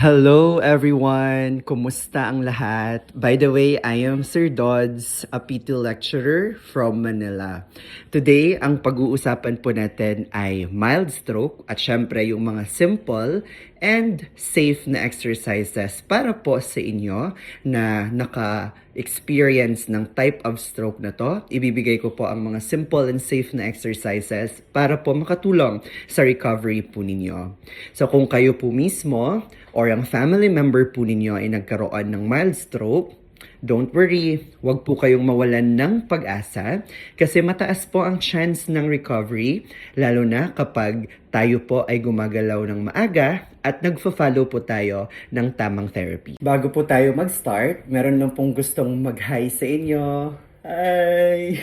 Hello everyone! Kumusta ang lahat? By the way, I am Sir Dodds, a PT lecturer from Manila. Today, ang pag-uusapan po natin ay mild stroke at syempre yung mga simple and safe na exercises para po sa inyo na naka-experience ng type of stroke na to. Ibibigay ko po ang mga simple and safe na exercises para po makatulong sa recovery po ninyo. So kung kayo po mismo or ang family member po ninyo ay nagkaroon ng mild stroke, don't worry, wag po kayong mawalan ng pag-asa kasi mataas po ang chance ng recovery lalo na kapag tayo po ay gumagalaw ng maaga at nagfa-follow po tayo ng tamang therapy. Bago po tayo mag-start, meron lang pong gustong mag-hi sa inyo. Hi!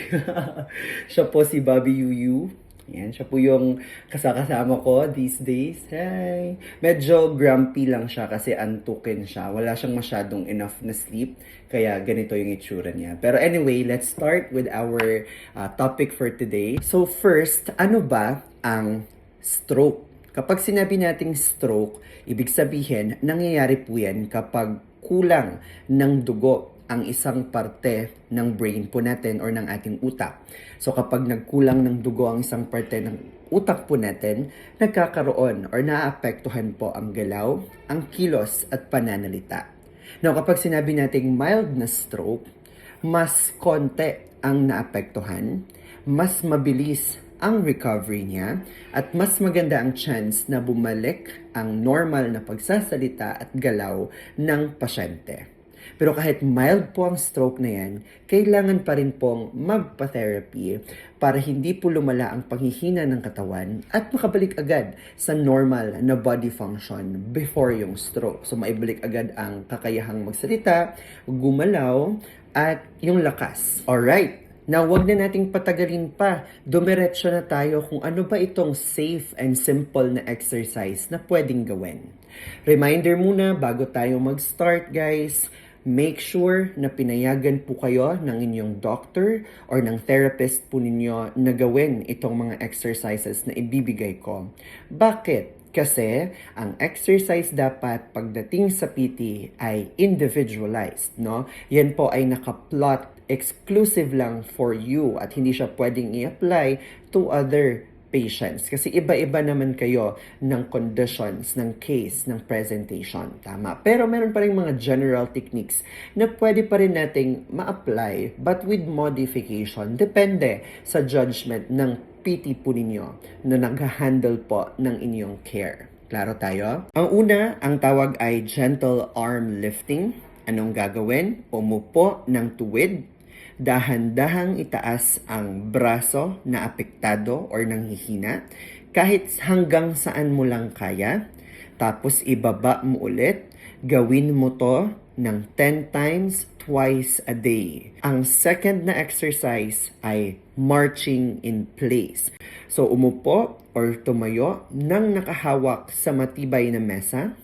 Siya po si Bobby Yuyu. Yan, siya po yung kasama ko these days. Hi! Medyo grumpy lang siya kasi antukin siya. Wala siyang masyadong enough na sleep. Kaya ganito yung itsura niya. Pero anyway, let's start with our topic for today. So first, ano ba ang stroke? Kapag sinabi nating stroke, ibig sabihin, nangyayari po yan kapag kulang ng dugo ang isang parte ng brain po natin or ng ating utak. So kapag nagkulang ng dugo ang isang parte ng utak po natin, nagkakaroon or naaapektuhan po ang galaw, ang kilos at pananalita. Now kapag sinabi nating mild na stroke, mas konti ang naapektuhan, mas mabilis ang recovery niya, at mas maganda ang chance na bumalik ang normal na pagsasalita at galaw ng pasyente. Pero kahit mild po ang stroke na yan, kailangan pa rin pong magpa-therapy para hindi po lumala ang panghihina ng katawan at makabalik agad sa normal na body function before yung stroke. So maibalik agad ang kakayahang magsalita, gumalaw, at yung lakas. Alright! Now, wag na nating patagalin pa. Dumiretso na tayo kung ano ba itong safe and simple na exercise na pwedeng gawin. Reminder muna bago tayo mag-start, guys. Make sure na pinayagan po kayo ng inyong doctor or ng therapist po ninyo na gawin itong mga exercises na ibibigay ko. Bakit? Kasi ang exercise dapat pagdating sa PT ay individualized, no? Yan po ay nakaplot exclusive lang for you at hindi siya pwedeng i-apply to other patients. Kasi iba-iba naman kayo ng conditions, ng case, ng presentation. Tama. Pero meron pa rin mga general techniques na pwede pa rin nating ma-apply but with modification. Depende sa judgment ng PT po ninyo na nag-handle po ng inyong care. Klaro tayo? Ang una, ang tawag ay gentle arm lifting. Anong gagawin? Umupo ng tuwid. Dahan-dahang itaas ang braso na apektado or nanghihina kahit hanggang saan mo lang kaya. Tapos ibaba mo ulit. Gawin mo to ng 10 times twice a day. Ang second na exercise ay marching in place. So umupo or tumayo nang nakahawak sa matibay na mesa.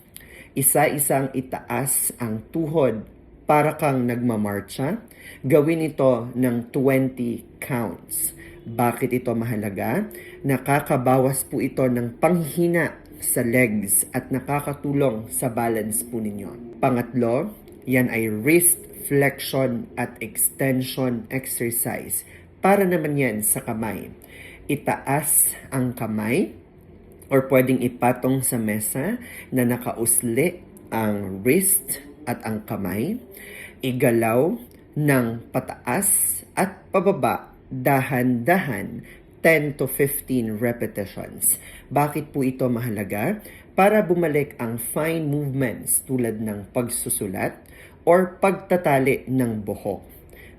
Isa-isang itaas ang tuhod para kang nagmamarcha. Gawin ito ng 20 counts. Bakit ito mahalaga? Nakakabawas po ito ng panghina sa legs at nakakatulong sa balance po ninyo. Pangatlo, yan ay wrist flexion at extension exercise. Para naman yan sa kamay. Itaas ang kamay or pwedeng ipatong sa mesa na nakausli ang wrist at ang kamay. Igalaw ng pataas at pababa, dahan-dahan, 10 to 15 repetitions. Bakit po ito mahalaga? Para bumalik ang fine movements tulad ng pagsusulat or pagtatali ng buhok.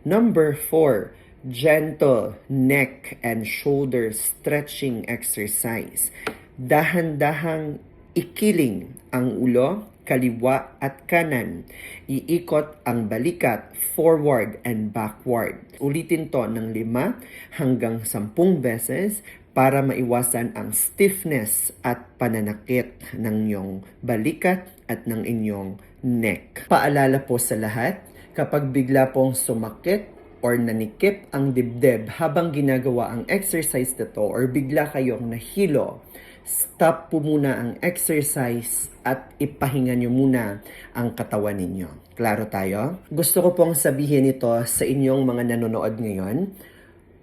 Number 4, gentle neck and shoulder stretching exercise. Dahan-dahang ikiling ang ulo, kaliwa at kanan. Iikot ang balikat forward and backward. Ulitin to ng 5 hanggang 10 beses para maiwasan ang stiffness at pananakit ng inyong balikat at ng inyong neck. Paalala po sa lahat, kapag bigla pong sumakit or nanikip ang dibdib habang ginagawa ang exercise na to or bigla kayong nahilo, stop po muna ang exercise at ipahinga nyo muna ang katawan ninyo. Klaro tayo? Gusto ko pong sabihin ito sa inyong mga nanonood ngayon.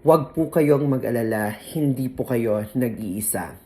Huwag po kayong mag-alala, hindi po kayo nag-iisa.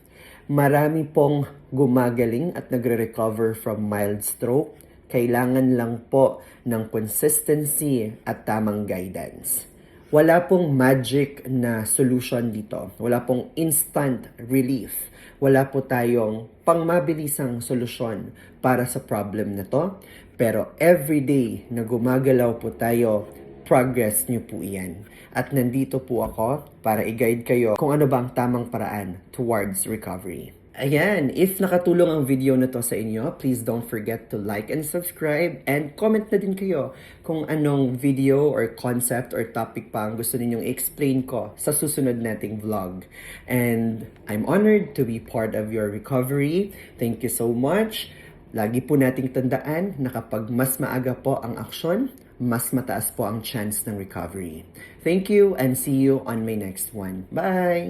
Marami pong gumagaling at nagre-recover from mild stroke. Kailangan lang po ng consistency at tamang guidance. Wala pong magic na solution dito. Wala pong instant relief. Wala po tayong pangmabilisang solusyon para sa problem na to. Pero everyday na gumagalaw po tayo, progress nyo po iyan. At nandito po ako para i-guide kayo kung ano ba ang tamang paraan towards recovery. Ayan, if nakatulong ang video na to sa inyo, please don't forget to like and subscribe and comment na din kayo kung anong video or concept or topic pa ang gusto ninyong i-explain ko sa susunod nating vlog. And I'm honored to be part of your recovery. Thank you so much. Lagi po nating tandaan na kapag mas maaga po ang aksyon, mas mataas po ang chance ng recovery. Thank you and see you on my next one. Bye!